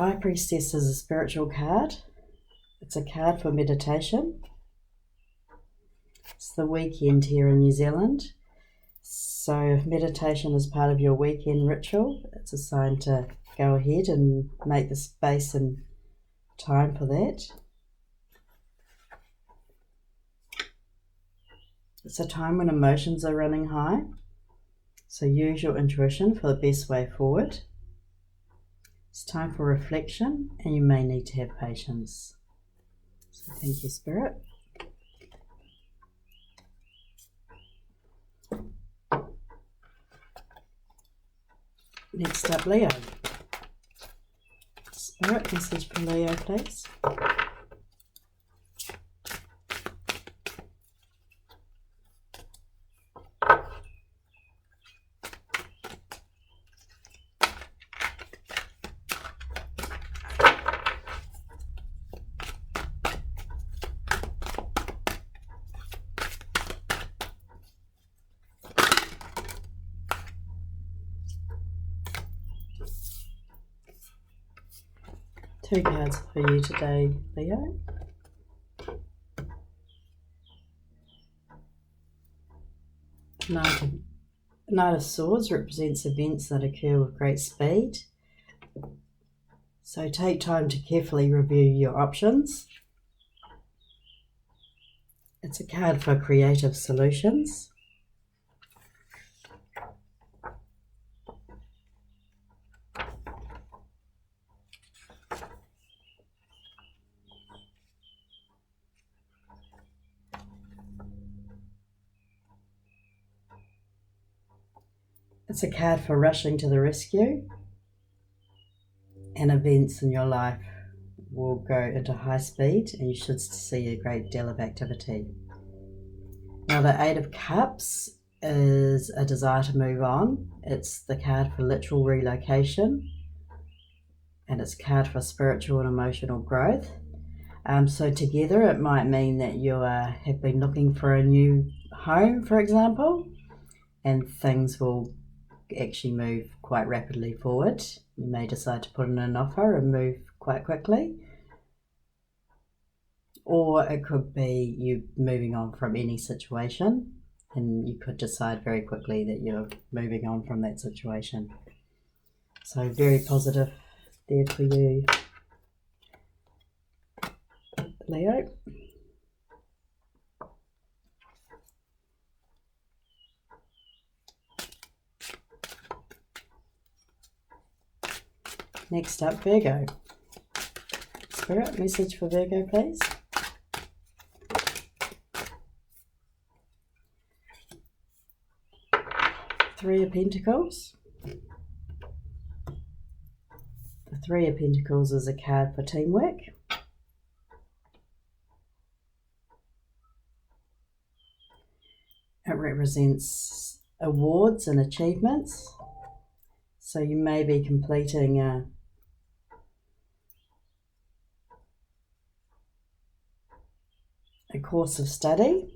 High Priestess is a spiritual card. It's a card for meditation. It's the weekend here in New Zealand. So if meditation is part of your weekend ritual, it's a sign to go ahead and make the space and time for that. It's a time when emotions are running high. So use your intuition for the best way forward. It's time for reflection, and you may need to have patience. So thank you, Spirit. Next up, Leo. Spirit, message for Leo, please. Two cards for you today, Leo. Knight of Swords represents events that occur with great speed. So take time to carefully review your options. It's a card for creative solutions. It's a card for rushing to the rescue, and events in your life will go into high speed and you should see a great deal of activity. Now the Eight of Cups is a desire to move on. It's the card for literal relocation, and it's a card for spiritual and emotional growth. So together it might mean that you have been looking for a new home, for example, and things will actually move quite rapidly forward. You may decide to put in an offer and move quite quickly, or it could be you moving on from any situation, and you could decide very quickly that you're moving on from that situation. So very positive there for you, Leo. Next up, Virgo. Spirit, message for Virgo, please. Three of Pentacles. The Three of Pentacles is a card for teamwork. It represents awards and achievements. So you may be completing a course of study.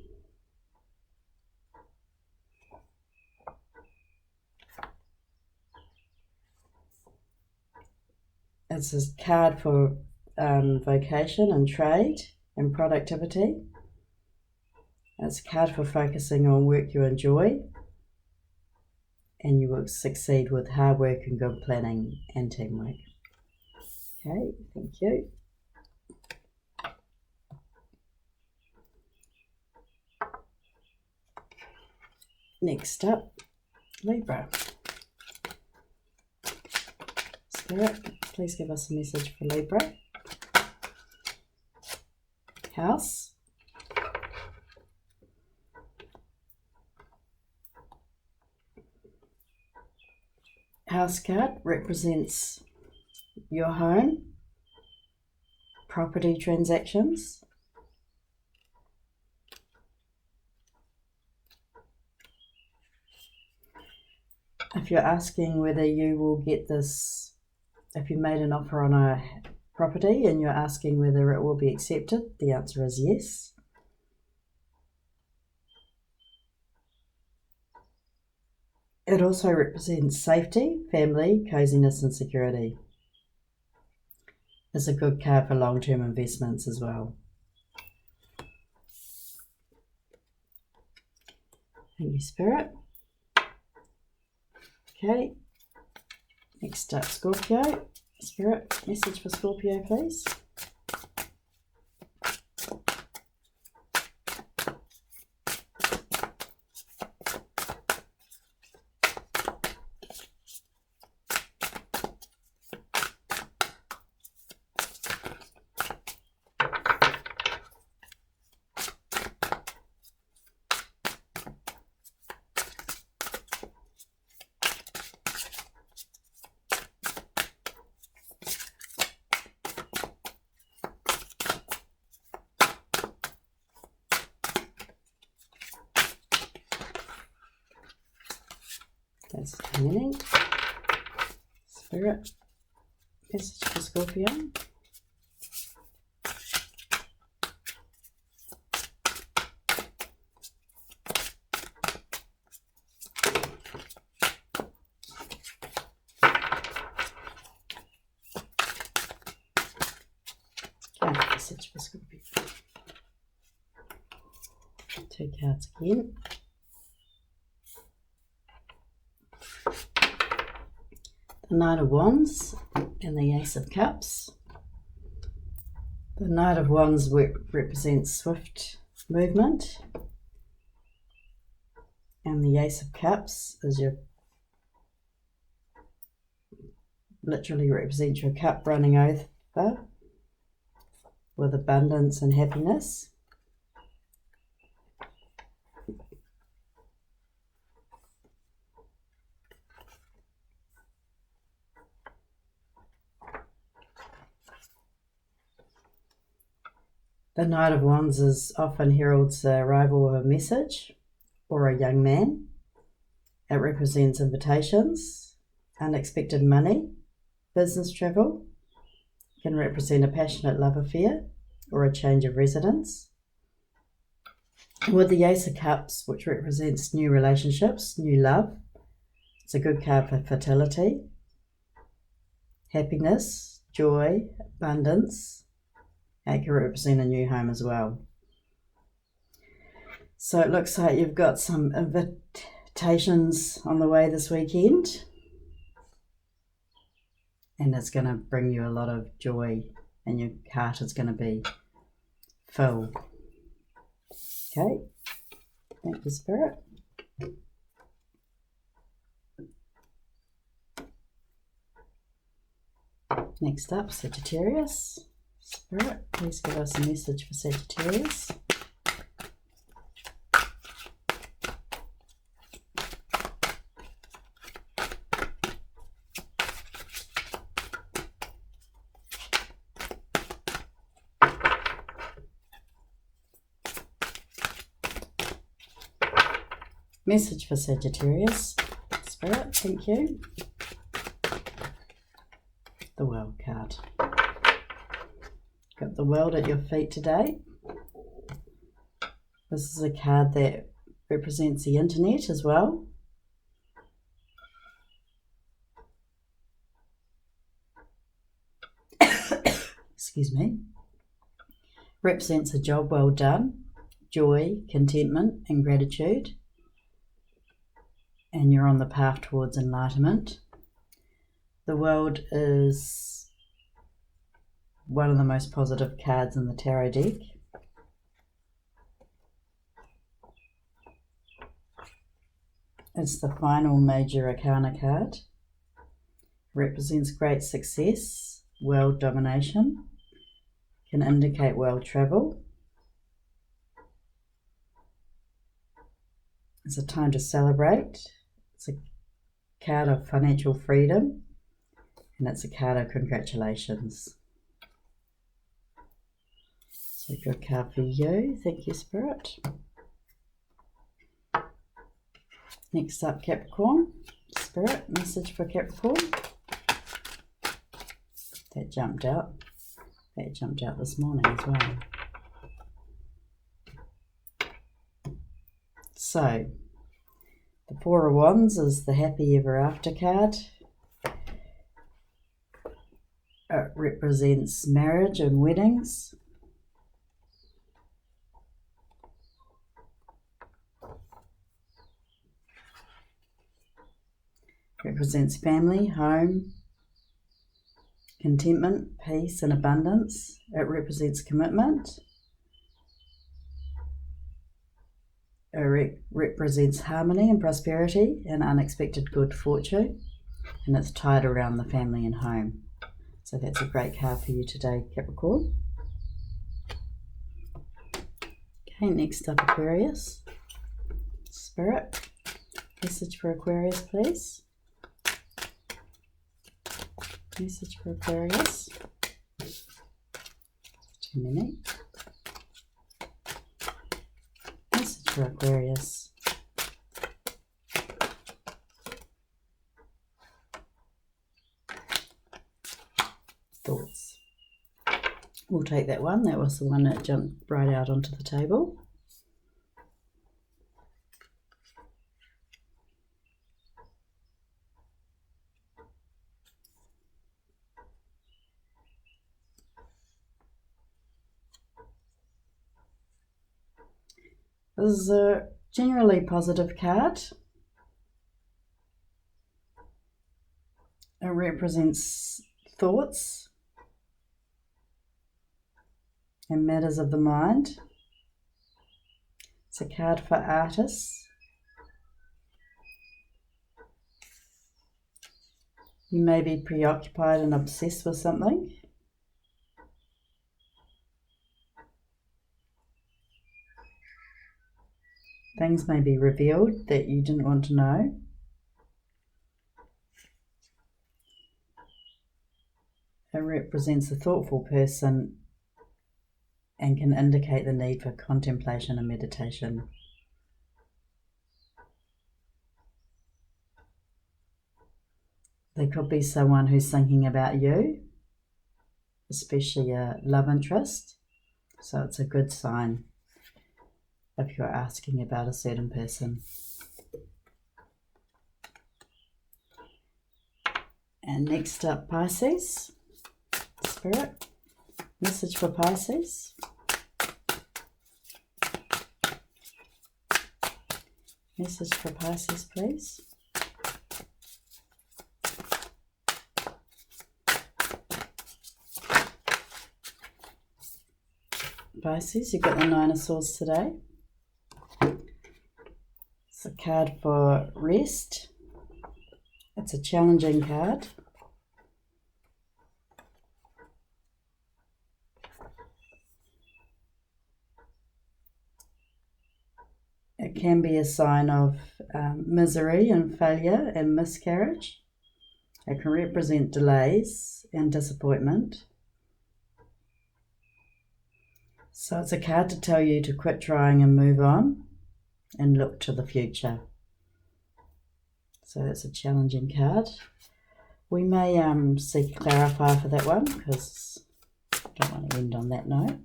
It's a card for vocation and trade and productivity. It's a card for focusing on work you enjoy, and you will succeed with hard work and good planning and teamwork. Okay, thank you. Next up, Libra. Spirit, please give us a message for Libra. House. House card represents your home, property transactions. If you're asking whether you will get this, if you made an offer on a property and you're asking whether it will be accepted, the answer is yes. It also represents safety, family, coziness and security. is a good card for long-term investments as well. Thank you, Spirit. Okay, next up, Scorpio. Spirit, message for Scorpio, please. That's the meaning. Spirit, message for Scorpio. Okay, message for Scorpio. 2 cards again. The Knight of Wands and the Ace of Cups. The Knight of Wands represents swift movement, and the Ace of Cups is literally represents your cup running over with abundance and happiness. The Knight of Wands often heralds the arrival of a message or a young man. It represents invitations, unexpected money, business travel. It can represent a passionate love affair or a change of residence. With the Ace of Cups, which represents new relationships, new love, it's a good card for fertility, happiness, joy, abundance. It can represent a new home as well. So it looks like you've got some invitations on the way this weekend, and it's going to bring you a lot of joy, and your heart is going to be full. Okay, thank you, Spirit. Next up, Sagittarius. Spirit, please give us a message for Sagittarius. Message for Sagittarius. Spirit, thank you. The World card. Got the World at your feet today. This is a card that represents the internet as well. Excuse me. Represents a job well done, joy, contentment and gratitude. And you're on the path towards enlightenment. The World is one of the most positive cards in the tarot deck. It's the final major arcana card. Represents great success, world domination, can indicate world travel. It's a time to celebrate. It's a card of financial freedom, and it's a card of congratulations. So a good card for you. Thank you, Spirit. Next up, Capricorn. Spirit, message for Capricorn. That jumped out. That jumped out this morning as well. So, the Four of Wands is the happy ever after card. It represents marriage and weddings. Represents family, home, contentment, peace and abundance. It represents commitment. It represents harmony and prosperity and unexpected good fortune. And it's tied around the family and home. So that's a great card for you today, Capricorn. Okay, next up, Aquarius. Spirit, message for Aquarius, please. Message for Aquarius. Too many. Message for Aquarius. Thoughts. We'll take that one. That was the one that jumped right out onto the table. This is a generally positive card. It represents thoughts and matters of the mind. It's a card for artists. You may be preoccupied and obsessed with something. Things may be revealed that you didn't want to know. It represents a thoughtful person and can indicate the need for contemplation and meditation. There could be someone who's thinking about you, especially a love interest. So it's a good sign if you're asking about a certain person. And next up, Pisces. Spirit, message for Pisces. Message for Pisces, please. Pisces, you've got the Nine of Swords today. It's a card for rest. It's a challenging card. It can be a sign of misery and failure and miscarriage. It can represent delays and disappointment. So it's a card to tell you to quit trying and move on and look to the future. So that's a challenging card. We may seek a clarifier for that one because I don't want to end on that note.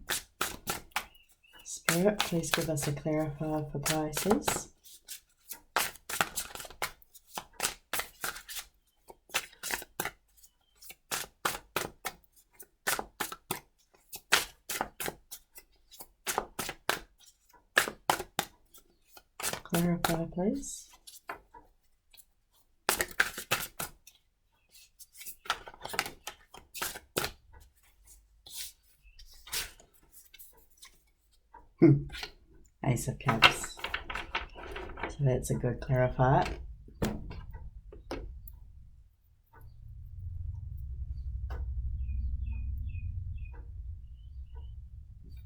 Spirit, please give us a clarifier for Pisces. Clarify, please. Ace of Cups. So that's a good clarifier.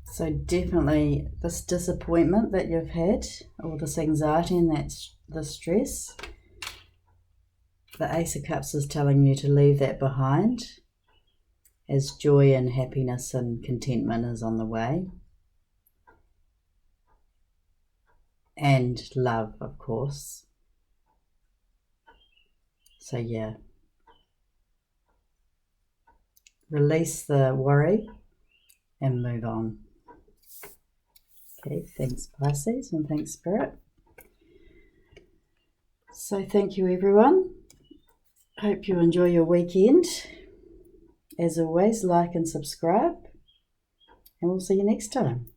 So definitely this disappointment that you've had, or this anxiety and that's the stress, the Ace of Cups is telling you to leave that behind as joy and happiness and contentment is on the way. And love, of course. So yeah. Release the worry and move on. Okay, thanks Pisces and thanks Spirit. So thank you everyone. Hope you enjoy your weekend. As always, like and subscribe, and we'll see you next time.